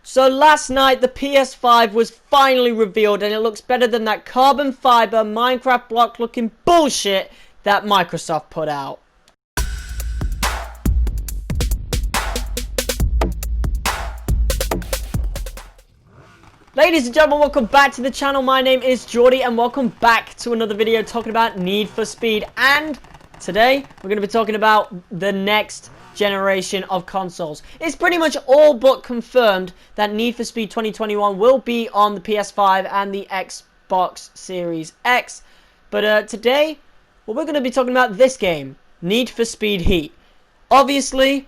So last night the PS5 was finally revealed and it looks better than that carbon fiber Minecraft block looking bullshit that Microsoft put out. Ladies and gentlemen, welcome back to the channel. My name is Jordy and welcome back to another video talking about Need for Speed. And today we're going to be talking about the next generation of consoles. It's pretty much all but confirmed that Need for Speed 2021 will be on the PS5 and the Xbox Series X. But today, well, we're going to be talking about this game, Need for Speed Heat. Obviously,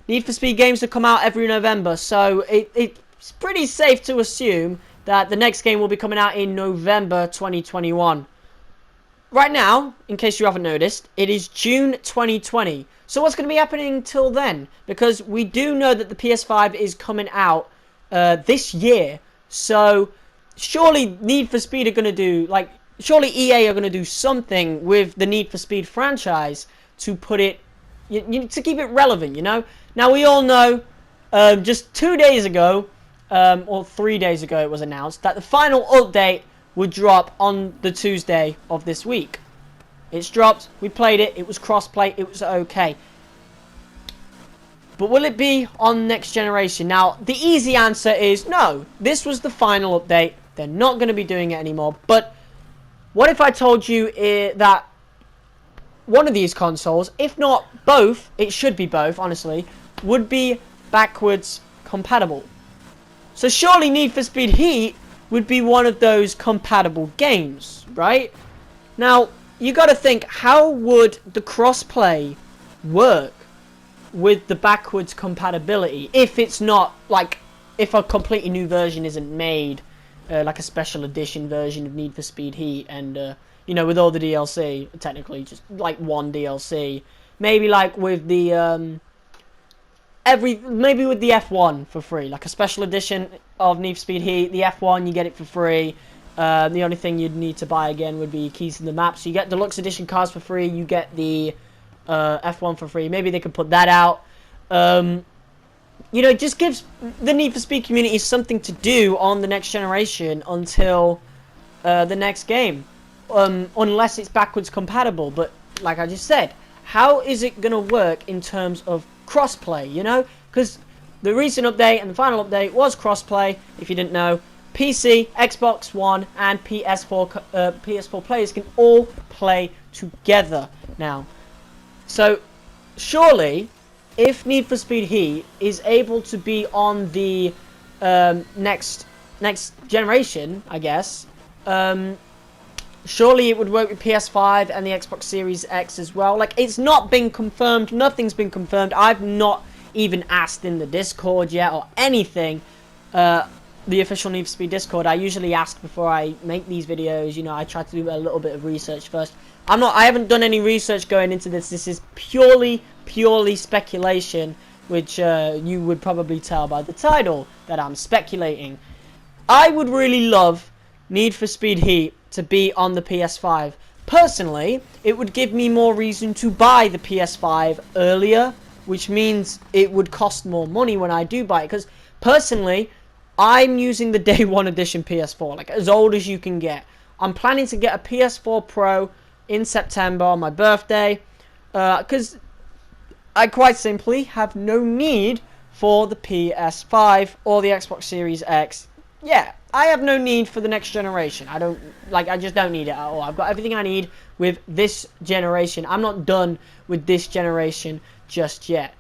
Need for Speed games will come out every November, so it's pretty safe to assume that the next game will be coming out in November 2021. Right now, in case you haven't noticed, it is June 2020. So what's going to be happening till then? Because we do know that the PS5 is coming out this year. So surely Need for Speed are going to do, surely EA are going to do something with the Need for Speed franchise to put it, to keep it relevant, you know? Now we all know, just 2 days ago, or 3 days ago it was announced that the final update would drop on the Tuesday of this week. It's dropped, we played it, it was crossplay, it was okay. But will it be on next generation? Now, the easy answer is no. This was the final update. They're not going to be doing it anymore. But what if I told you that one of these consoles, if not both, it should be both, honestly, would be backwards compatible? So surely Need for Speed Heat would be one of those compatible games, right? Now, you got to think, how would the crossplay work with the backwards compatibility if it's not, if a completely new version isn't made, like a special edition version of Need for Speed Heat, and, with all the DLC, technically, just, one DLC. Maybe, with the, maybe with the F1 for free, like a special edition of Need for Speed Heat, the F1, you get it for free. The only thing you'd need to buy again would be keys to the map. So you get deluxe edition cars for free. You get the F1 for free. Maybe they could put that out. It just gives the Need for Speed community something to do on the next generation until the next game. Unless it's backwards compatible. But like I just said, how is it going to work in terms of crossplay, Because the recent update and the final update was crossplay, if you didn't know. PC, Xbox One, and PS4 players can all play together now. So, surely, if Need for Speed Heat is able to be on the next generation, I guess, surely it would work with PS5 and the Xbox Series X as well. It's not been confirmed. Nothing's been confirmed. I've not even asked in the Discord yet or anything. The official Need for Speed Discord. I usually ask before I make these videos. I try to do a little bit of research first. I haven't done any research going into this. This is purely speculation, which you would probably tell by the title that I'm speculating. I would really love Need for Speed Heat to be on the PS5. Personally, it would give me more reason to buy the PS5 earlier, which means it would cost more money when I do buy it. Because personally, I'm using the Day 1 Edition PS4, as old as you can get. I'm planning to get a PS4 Pro in September on my birthday, because I quite simply have no need for the PS5 or the Xbox Series X. Yeah, I have no need for the next generation. I just don't need it at all. I've got everything I need with this generation. I'm not done with this generation just yet.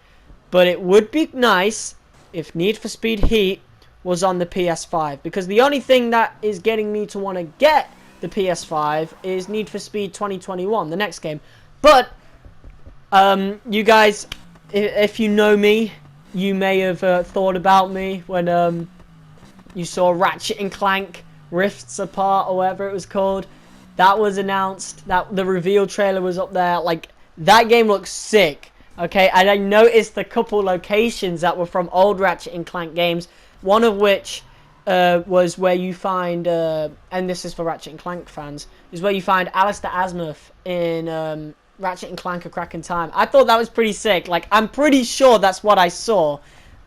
But it would be nice if Need for Speed Heat was on the PS5, because the only thing that is getting me to want to get the PS5 is Need for Speed 2021, the next game. But you guys, if you know me, you may have thought about me when you saw Ratchet Clank Rifts Apart, or whatever it was called. That was announced. That the reveal trailer was up there. That game looks sick. Okay, and I noticed a couple locations that were from old Ratchet Clank games. One of which was where you find, and this is for Ratchet Clank fans, is where you find Alistair Azimuth in Ratchet Clank: A Crack in Time. I thought that was pretty sick. I'm pretty sure that's what I saw.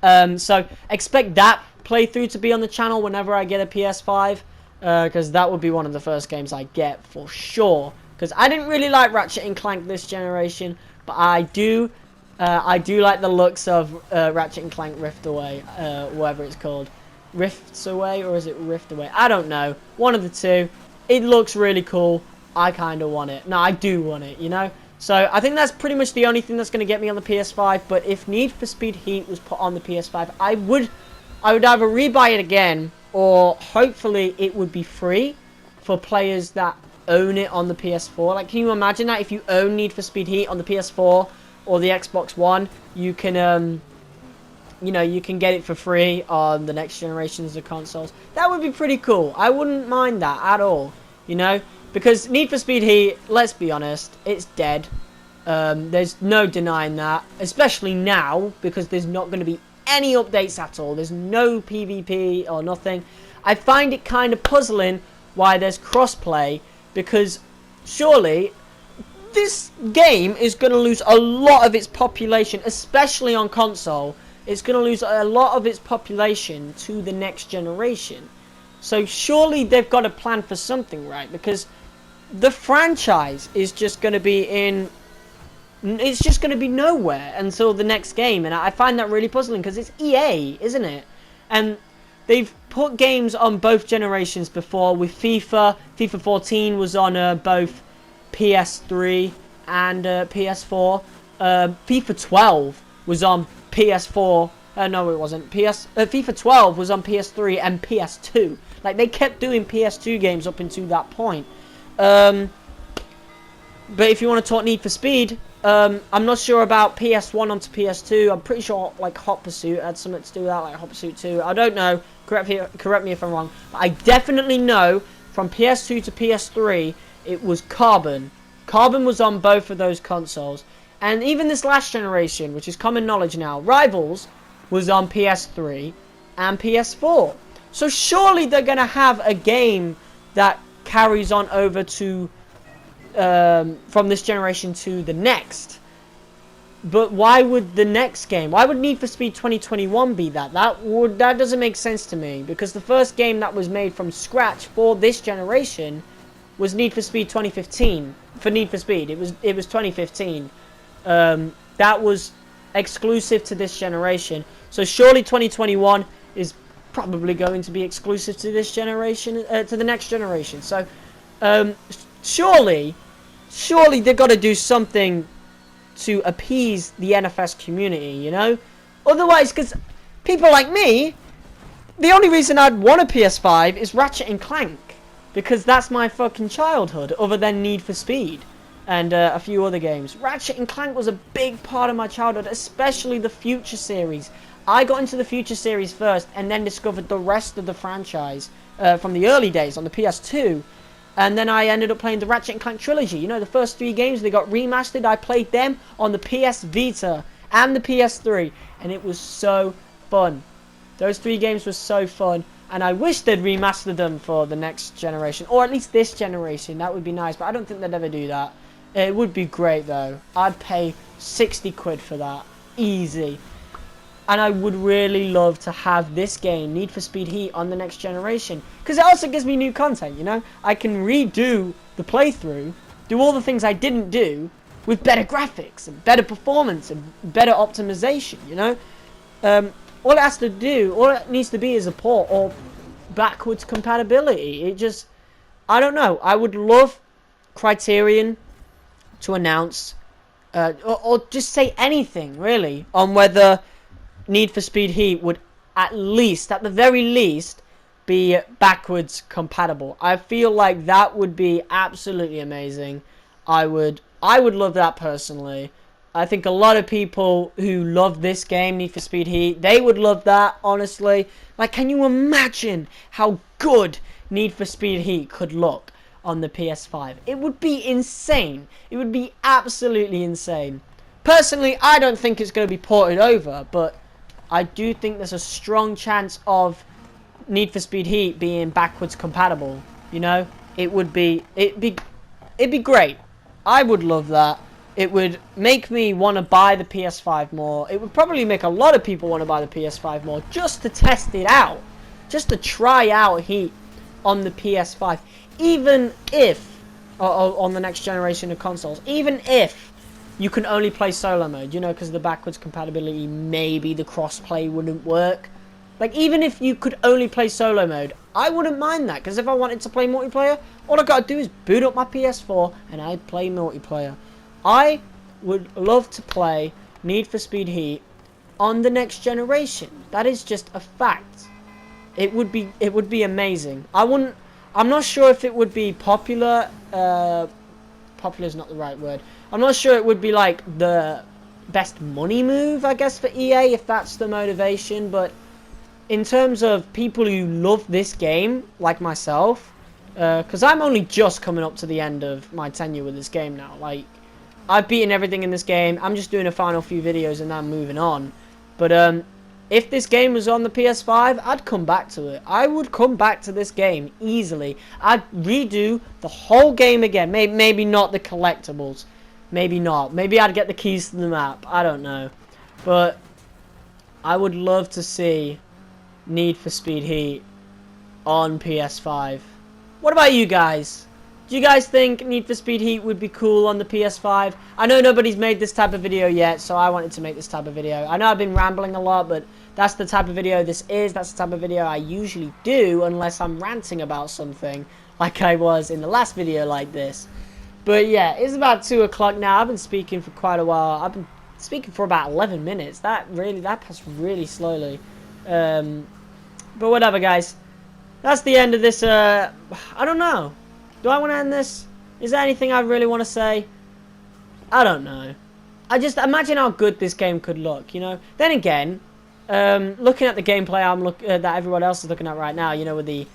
So expect that playthrough to be on the channel whenever I get a PS5, because that would be one of the first games I get for sure. Because I didn't really like Ratchet and Clank this generation, but I do like the looks of Ratchet and Clank Rift Away, whatever it's called. Rifts Away, or is it Rift Away? I don't know. One of the two. It looks really cool. I kind of want it. No, I do want it, you know? So I think that's pretty much the only thing that's going to get me on the PS5. But if Need for Speed Heat was put on the PS5, I would either rebuy it again, or hopefully it would be free for players that own it on the PS4. Like, can you imagine that if you own Need for Speed Heat on the PS4 or the Xbox One, you can you know, you can get it for free on the next generations of consoles. That would be pretty cool. I wouldn't mind that at all, you know, because Need for Speed Heat, let's be honest, it's dead. There's no denying that, especially now, because there's not going to be any updates at all. There's no PvP or nothing. I find it kind of puzzling why there's crossplay, because surely this game is going to lose a lot of its population, especially on console. It's going to lose a lot of its population to the next generation. So surely they've got a plan for something, right? Because the franchise is just going to be in... It's just going to be nowhere until the next game. And I find that really puzzling, because it's EA, isn't it? And they've put games on both generations before with FIFA. FIFA 14 was on both PS3 and PS4. FIFA 12 was on PS4. No, it wasn't. FIFA 12 was on PS3 and PS2. Like, they kept doing PS2 games up until that point. But if you want to talk Need for Speed, I'm not sure about PS1 onto PS2. I'm pretty sure, like, Hot Pursuit had something to do with that, like Hot Pursuit 2. I don't know. Correct me if I'm wrong. But I definitely know from PS2 to PS3, it was Carbon. Carbon was on both of those consoles. And even this last generation, which is common knowledge now, Rivals was on PS3 and PS4. So surely they're going to have a game that carries on over to from this generation to the next. But why would the next game, why would Need for Speed 2021 be that? That doesn't make sense to me, because the first game that was made from scratch for this generation was Need for Speed 2015. For Need for Speed, it was 2015. That was exclusive to this generation. So surely 2021 is probably going to be exclusive to this generation, to the next generation. So surely they've got to do something to appease the NFS community, you know? Otherwise, because people like me, the only reason I'd want a PS5 is Ratchet and Clank, because that's my fucking childhood, other than Need for Speed and a few other games. Ratchet and Clank was a big part of my childhood, especially the Future series. I got into the Future series first and then discovered the rest of the franchise from the early days on the PS2. And then I ended up playing the Ratchet and Clank trilogy. You know, the first 3 games, they got remastered. I played them on the PS Vita and the PS3. And it was so fun. Those 3 games were so fun. And I wish they'd remastered them for the next generation. Or at least this generation. That would be nice. But I don't think they'd ever do that. It would be great, though. I'd pay 60 quid for that. Easy. And I would really love to have this game, Need for Speed Heat, on the next generation. Because it also gives me new content, you know? I can redo the playthrough, do all the things I didn't do, with better graphics, and better performance, and better optimization, you know? All it has to do, all it needs to be is a port, or backwards compatibility. It just, I don't know. I would love Criterion to announce, or just say anything, really, on whether Need for Speed Heat would at the very least, be backwards compatible. I feel like that would be absolutely amazing. I would love that personally. I think a lot of people who love this game, Need for Speed Heat, they would love that, honestly. Like, can you imagine how good Need for Speed Heat could look on the PS5? It would be insane. It would be absolutely insane. Personally, I don't think it's going to be ported over, but I do think there's a strong chance of Need for Speed Heat being backwards compatible. You know, it'd be great. I would love that. It would make me want to buy the PS5 more. It would probably make a lot of people want to buy the PS5 more just to test it out. Just to try out Heat on the PS5. Even if, on the next generation of consoles, even if you can only play solo mode, you know, because of the backwards compatibility, maybe the crossplay wouldn't work. Like, even if you could only play solo mode, I wouldn't mind that, because if I wanted to play multiplayer, all I gotta do is boot up my PS4 and I'd play multiplayer. I would love to play Need for Speed Heat on the next generation. That is just a fact. It would be amazing. I'm not sure if it would be popular. Popular is not the right word. I'm not sure it would be like the best money move, I guess, for EA, if that's the motivation, but in terms of people who love this game, like myself, because I'm only just coming up to the end of my tenure with this game now. Like, I've beaten everything in this game. I'm just doing a final few videos and I'm moving on. But if this game was on the PS5, I'd come back to it. I would come back to this game easily. I'd redo the whole game again. Maybe not the collectibles. Maybe not. Maybe I'd get the keys to the map. I don't know. But I would love to see Need for Speed Heat on PS5. What about you guys? Do you guys think Need for Speed Heat would be cool on the PS5? I know nobody's made this type of video yet, so I wanted to make this type of video. I know I've been rambling a lot, but that's the type of video this is. That's the type of video I usually do, unless I'm ranting about something, like I was in the last video like this. But yeah, it's about 2 o'clock now. I've been speaking for quite a while. I've been speaking for about 11 minutes. That passed really slowly. But whatever, guys. That's the end of this. I don't know. Do I want to end this? Is there anything I really want to say? I don't know. I just imagine how good this game could look, you know? Then again, looking at the gameplay that everyone else is looking at right now, you know, with the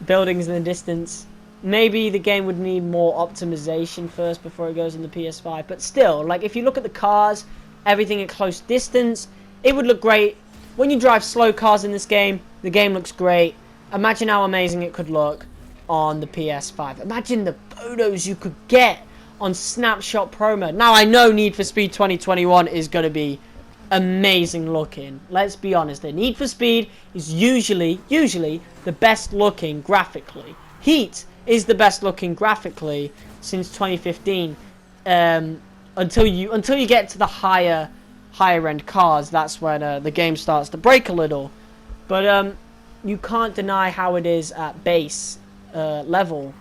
buildings in the distance, maybe the game would need more optimization first before it goes on the PS5. But still, like, if you look at the cars, everything at close distance, it would look great. When you drive slow cars in this game, the game looks great. Imagine how amazing it could look on the PS5. Imagine the photos you could get on Snapshot Pro Mode. Now, I know Need for Speed 2021 is going to be amazing looking. Let's be honest. The Need for Speed is usually the best looking graphically. Heat is the best looking graphically since 2015. Until you get to the higher end cars, that's when the game starts to break a little. But you can't deny how it is at base level.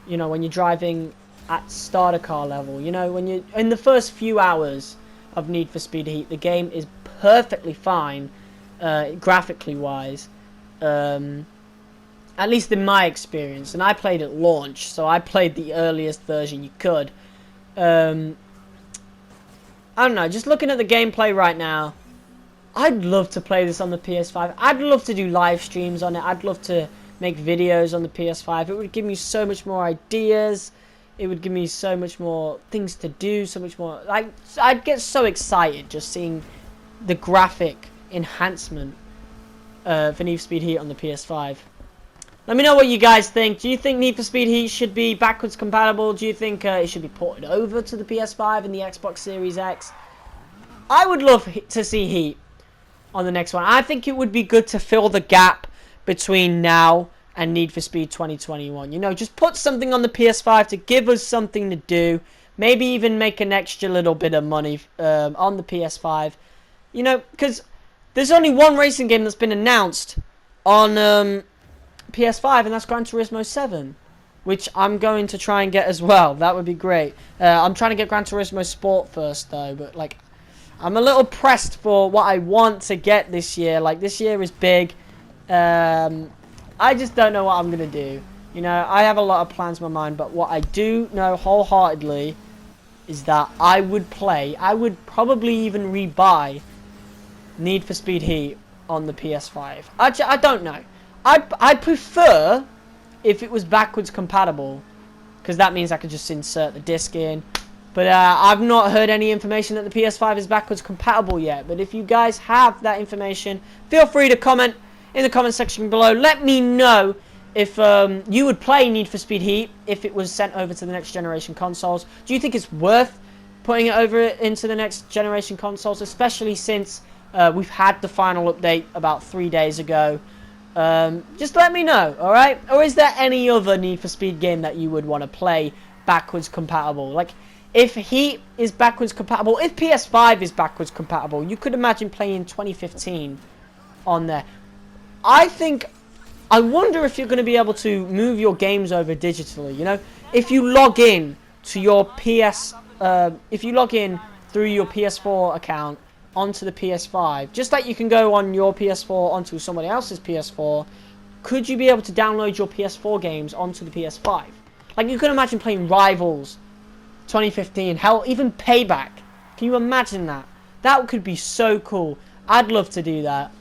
You know, when you're driving at starter car level, you know, when you're in the first few hours of Need for Speed Heat, the game is perfectly fine graphically wise, at least in my experience. And I played at launch, so I played the earliest version you could. I don't know, just looking at the gameplay right now, I'd love to play this on the PS5. I'd love to do live streams on it. I'd love to make videos on the PS5. It would give me so much more ideas. It would give me so much more things to do, so much more. Like, I'd get so excited just seeing the graphic enhancement for Need for Speed Heat on the PS5. Let me know what you guys think. Do you think Need for Speed Heat should be backwards compatible? Do you think it should be ported over to the PS5 and the Xbox Series X? I would love to see Heat on the next one. I think it would be good to fill the gap between now and Need for Speed 2021. You know, just put something on the PS5 to give us something to do. Maybe even make an extra little bit of money on the PS5. You know, because there's only one racing game that's been announced on PS5, and that's Gran Turismo 7, which I'm going to try and get as well. That would be great. I'm trying to get Gran Turismo Sport first, though, but, like, I'm a little pressed for what I want to get this year. Like, this year is big. I just don't know what I'm going to do. You know, I have a lot of plans in my mind, but what I do know wholeheartedly is that I would probably even rebuy Need for Speed Heat on the PS5. I don't know. I'd prefer if it was backwards compatible, because that means I could just insert the disc in. But I've not heard any information that the PS5 is backwards compatible yet. But if you guys have that information, feel free to comment in the comment section below. Let me know if you would play Need for Speed Heat if it was sent over to the next generation consoles. Do you think it's worth putting it over into the next generation consoles, especially since we've had the final update about 3 days ago. Just let me know, alright? Or is there any other Need for Speed game that you would want to play backwards compatible? Like, if Heat is backwards compatible, if PS5 is backwards compatible, you could imagine playing 2015 on there. I wonder if you're going to be able to move your games over digitally, you know? If you log in to your if you log in through your PS4 account onto the PS5, just like you can go on your PS4 onto somebody else's PS4, could you be able to download your PS4 games onto the PS5? Like, you can imagine playing Rivals 2015, hell, even Payback. Can you imagine that? That could be so cool. I'd love to do that.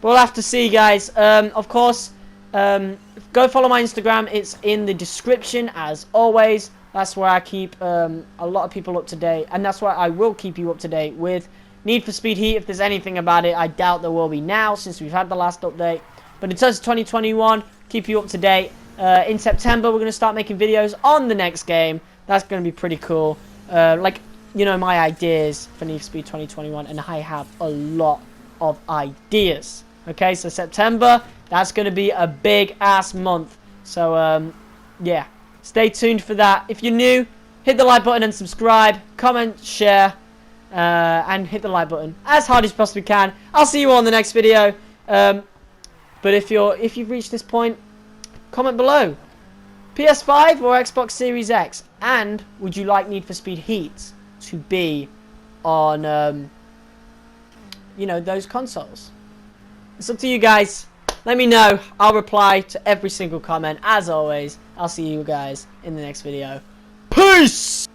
But we'll have to see, guys. Of course, go follow my Instagram. It's in the description, as always. That's where I keep a lot of people up to date. And that's where I will keep you up to date with Need for Speed Heat. If there's anything about it, I doubt there will be now, since we've had the last update. But in terms of 2021, keep you up to date. In September, we're going to start making videos on the next game. That's going to be pretty cool. Like, you know, my ideas for Need for Speed 2021. And I have a lot of ideas. Okay, so September, that's going to be a big-ass month. So, yeah. Stay tuned for that. If you're new, hit the like button and subscribe. Comment, share, and hit the like button as hard as you possibly can. I'll see you all in the next video. But if you've reached this point, comment below. PS5 or Xbox Series X? And would you like Need for Speed Heat to be on, you know, those consoles? It's up to you guys. Let me know. I'll reply to every single comment. As always, I'll see you guys in the next video. Peace!